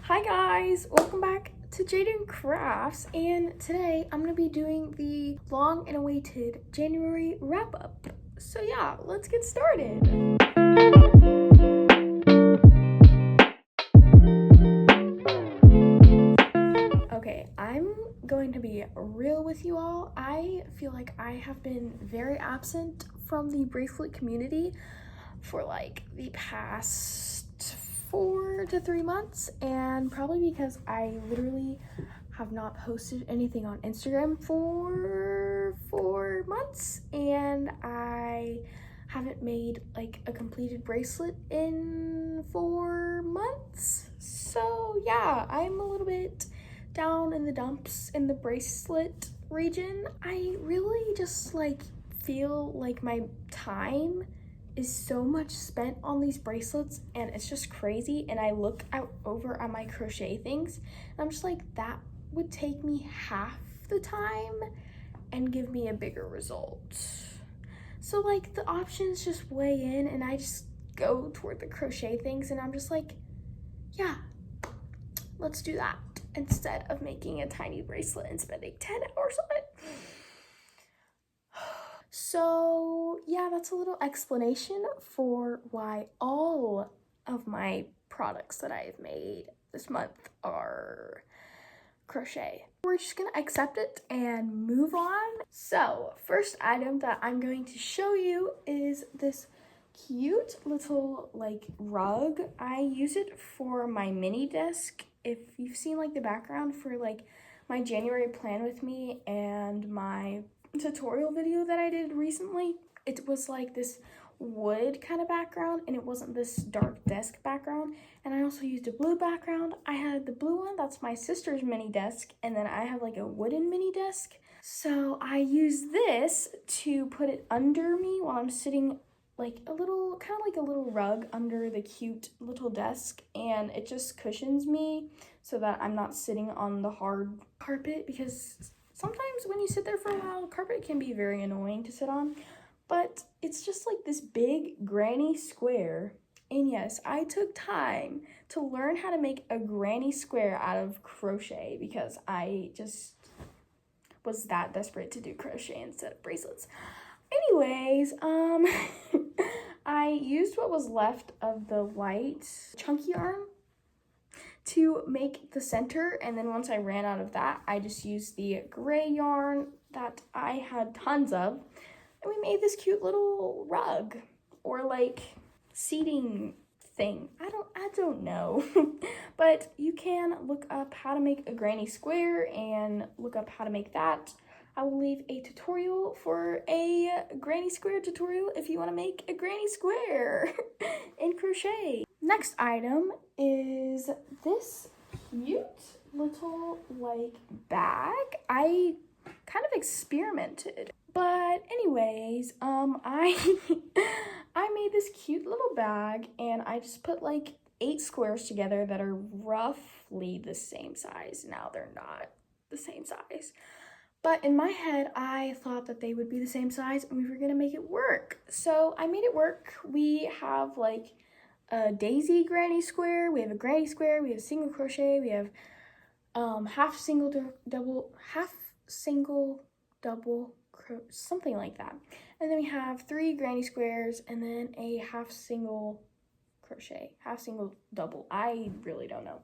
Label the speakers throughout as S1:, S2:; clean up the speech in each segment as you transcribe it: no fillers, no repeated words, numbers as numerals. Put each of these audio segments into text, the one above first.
S1: Hi guys, welcome back to Jadyn Crafts, and today I'm going to be doing the long and awaited January wrap-up. So yeah, let's get started. Okay, I'm going to be real with you all. I feel like I have been very absent from the bracelet community for like the past 4 to 3 months, and probably because I literally have not posted anything on Instagram for 4 months, and I haven't made like a completed bracelet in 4 months. So yeah, I'm a little bit down in the dumps in the bracelet region. I really just like feel like my time is so much spent on these bracelets, and it's just crazy. And I look out over at my crochet things and I'm just like, that would take me half the time and give me a bigger result. So like the options just weigh in, and I just go toward the crochet things, and I'm just like, yeah, let's do that instead of making a tiny bracelet and spending 10 hours on it. So yeah, that's a little explanation for why all of my products that I've made this month are crochet. We're just gonna accept it and move on. So first item that I'm going to show you is this cute little like rug. I use it for my mini desk. If you've seen like the background for like my January plan with me and my tutorial video that I did recently, it was like this wood kind of background, and it wasn't this dark desk background. And I also used a blue background. I had the blue one, that's my sister's mini desk, and then I have like a wooden mini desk. So I use this to put it under me while I'm sitting, like a little, kind of like a little rug under the cute little desk, and it just cushions me so that I'm not sitting on the hard carpet, because sometimes when you sit there for a while, carpet can be very annoying to sit on. But it's just like this big granny square. And yes, I took time to learn how to make a granny square out of crochet, because I just was that desperate to do crochet instead of bracelets. Anyways, I used what was left of the white chunky yarn to make the center, and then once I ran out of that, I just used the gray yarn that I had tons of, and we made this cute little rug or like seating thing. I don't know. But you can look up how to make a granny square and look up how to make that. I will leave a tutorial for a granny square tutorial if you want to make a granny square in crochet. Next item is this cute little like bag. I kind of experimented, but anyways, I made this cute little bag, and I just put like 8 squares together that are roughly the same size. Now they're not the same size, but in my head, I thought that they would be the same size and we were gonna make it work. So I made it work. We have like a daisy granny square, we have a granny square, we have single crochet, we have half single double, something like that. And then we have 3 granny squares, and then a half single crochet, half single double. I really don't know.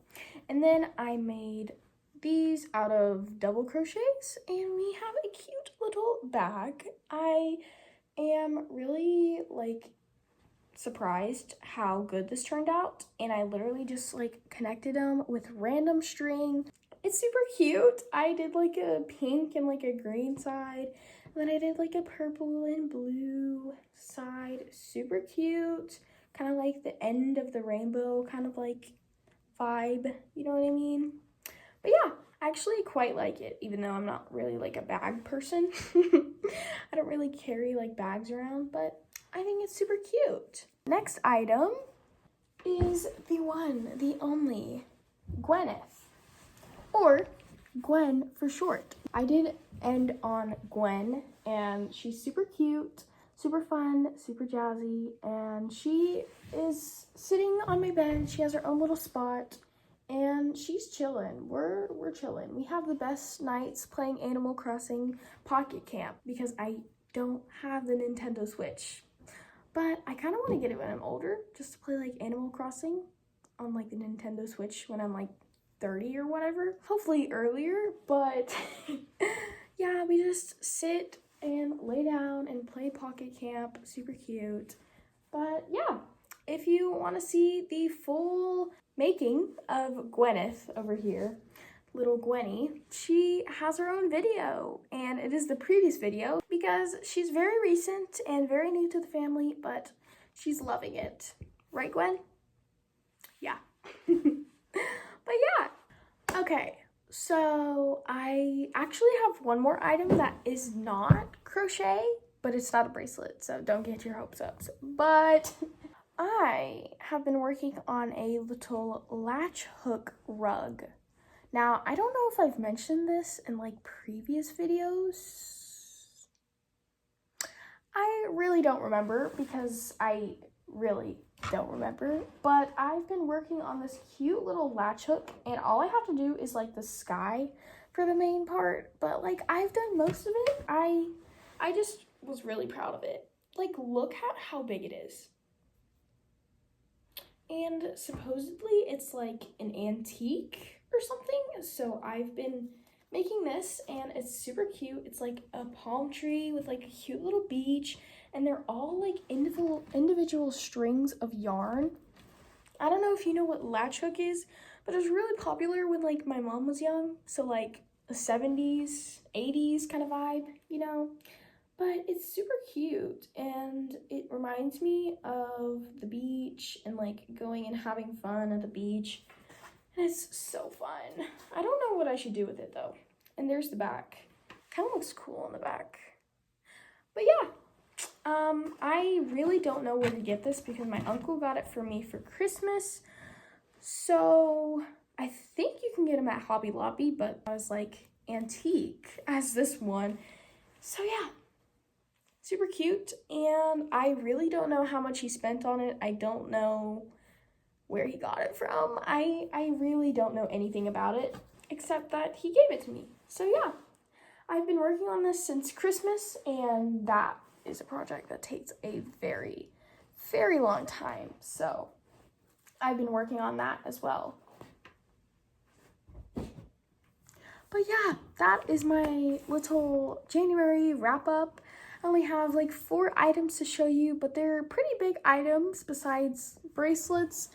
S1: And then I made these out of double crochets, and we have a cute little bag. I am really like surprised how good this turned out, and I literally just like connected them with random string. It's super cute. I did like a pink and like a green side, and then I did like a purple and blue side. Super cute, kind of like the end of the rainbow kind of like vibe, you know what I mean? But yeah, I actually quite like it, even though I'm not really like a bag person. I don't really carry like bags around, but I think it's super cute. Next item is the one, the only Gwyneth, or Gwen for short. I did end on Gwen, and she's super cute, super fun, super jazzy, and she is sitting on my bed. She has her own little spot, and she's chilling. We're chilling. We have the best nights playing Animal Crossing Pocket Camp because I don't have the Nintendo Switch. But I kind of want to get it when I'm older, just to play like Animal Crossing on like the Nintendo Switch when I'm like 30 or whatever. Hopefully earlier, but yeah, we just sit and lay down and play Pocket Camp. Super cute. But yeah, if you want to see the full making of Gwyneth over here, little Gwenny, she has her own video, and it is the previous video because she's very recent and very new to the family, but she's loving it. Right, Gwen? Yeah. But yeah. Okay, so I actually have one more item that is not crochet, but it's not a bracelet, so don't get your hopes up. But I have been working on a little latch hook rug. Now, I don't know if I've mentioned this in like previous videos. I really don't remember because I really don't remember, but I've been working on this cute little latch hook, and all I have to do is like the sky for the main part, but like I've done most of it. I just was really proud of it. Like, look at how big it is. And supposedly it's like an antique or something, so I've been making this, and it's super cute. It's like a palm tree with like a cute little beach, and they're all like individual strings of yarn. I don't know if you know what latch hook is, but it was really popular when like my mom was young, so like the 70s, 80s kind of vibe, you know? But it's super cute, and it reminds me of the beach and like going and having fun at the beach. And it's so fun. I don't know what I should do with it though. And there's the back. Kind of looks cool on the back. But yeah, I really don't know where to get this because my uncle got it for me for Christmas. So I think you can get them at Hobby Lobby, but I was like antique as this one. So yeah. Super cute, and I really don't know how much he spent on it. I don't know where he got it from. I really don't know anything about it, except that he gave it to me. So yeah, I've been working on this since Christmas, and that is a project that takes a very, very long time. So I've been working on that as well. But yeah, that is my little January wrap up. I only have like 4 items to show you, but they're pretty big items besides bracelets.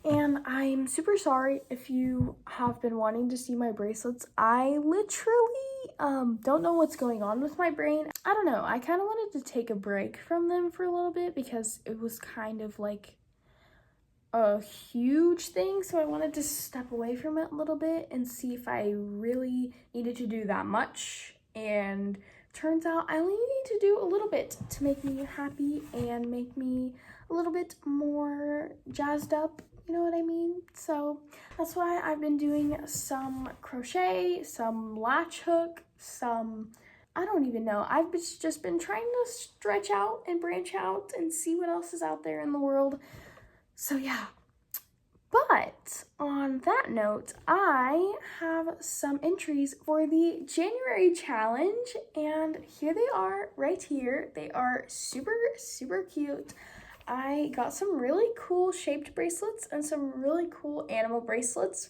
S1: And I'm super sorry if you have been wanting to see my bracelets. I literally don't know what's going on with my brain. I don't know. I kind of wanted to take a break from them for a little bit because it was kind of like a huge thing. So I wanted to step away from it a little bit and see if I really needed to do that much. And turns out I only need to do a little bit to make me happy and make me a little bit more jazzed up, you know what I mean? So that's why I've been doing some crochet, some latch hook, I don't even know. I've just been trying to stretch out and branch out and see what else is out there in the world. So yeah. But on that note, I have some entries for the January challenge, and here they are right here. They are super, super cute. I got some really cool shaped bracelets and some really cool animal bracelets,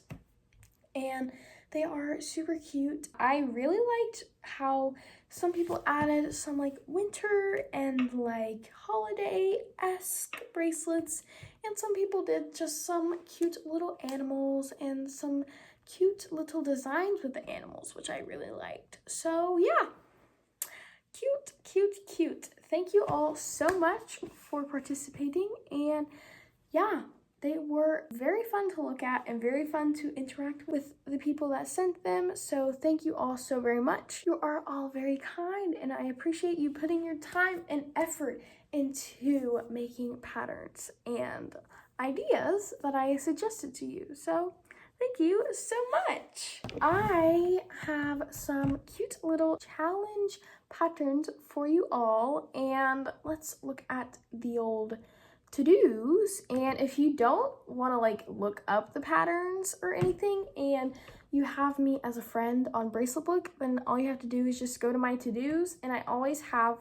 S1: and they are super cute. I really liked how some people added some like winter and like holiday-esque bracelets, and some people did just some cute little animals and some cute little designs with the animals, which I really liked. So yeah, cute, cute, cute. Thank you all so much for participating, and yeah, they were very fun to look at and very fun to interact with the people that sent them. So thank you all so very much. You are all very kind, and I appreciate you putting your time and effort into making patterns and ideas that I suggested to you. So thank you so much. I have some cute little challenge patterns for you all, and let's look at the old to-dos. And if you don't want to like look up the patterns or anything and you have me as a friend on Bracelet Book, then all you have to do is just go to my to-dos, and I always have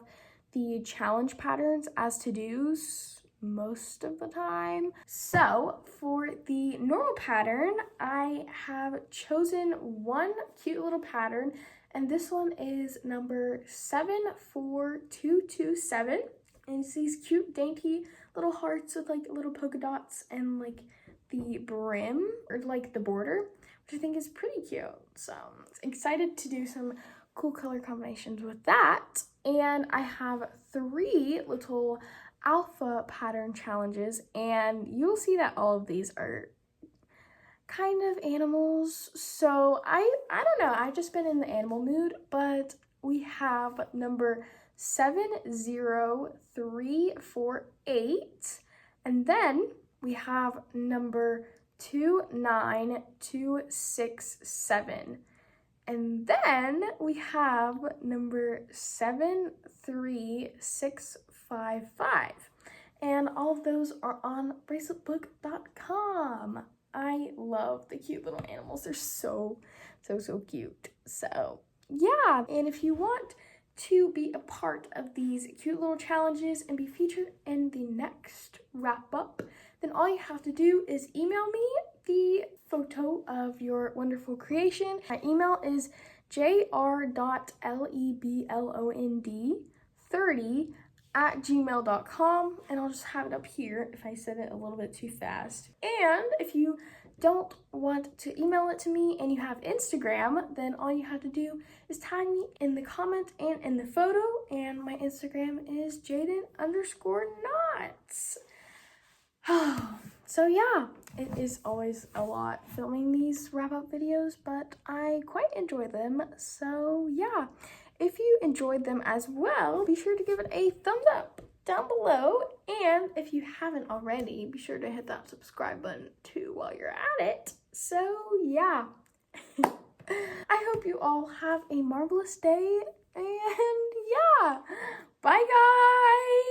S1: the challenge patterns as to-dos most of the time. So for the normal pattern, I have chosen one cute little pattern, and this one is number 74227. And it's these cute dainty little hearts with like little polka dots and like the brim or like the border, which I think is pretty cute. So I'm excited to do some cool color combinations with that. And I have 3 little alpha pattern challenges, and you'll see that all of these are kind of animals. So I don't know, I've just been in the animal mood, but we have number 70348, and then we have number 29267, and then we have number 73655, and all of those are on braceletbook.com. I love the cute little animals. They're so cute. So yeah, and if you want to be a part of these cute little challenges and be featured in the next wrap up, then all you have to do is email me the photo of your wonderful creation. My email is jr.leblond30@gmail.com, and I'll just have it up here if I said it a little bit too fast. And if you don't want to email it to me and you have Instagram, then all you have to do is tag me in the comment and in the photo, and my Instagram is jadyn_knots. So yeah, it is always a lot filming these wrap-up videos, but I quite enjoy them. So yeah, if you enjoyed them as well, be sure to give it a thumbs up down below, and if you haven't already, be sure to hit that subscribe button too while you're at it. So yeah, I hope you all have a marvelous day, and yeah, bye guys!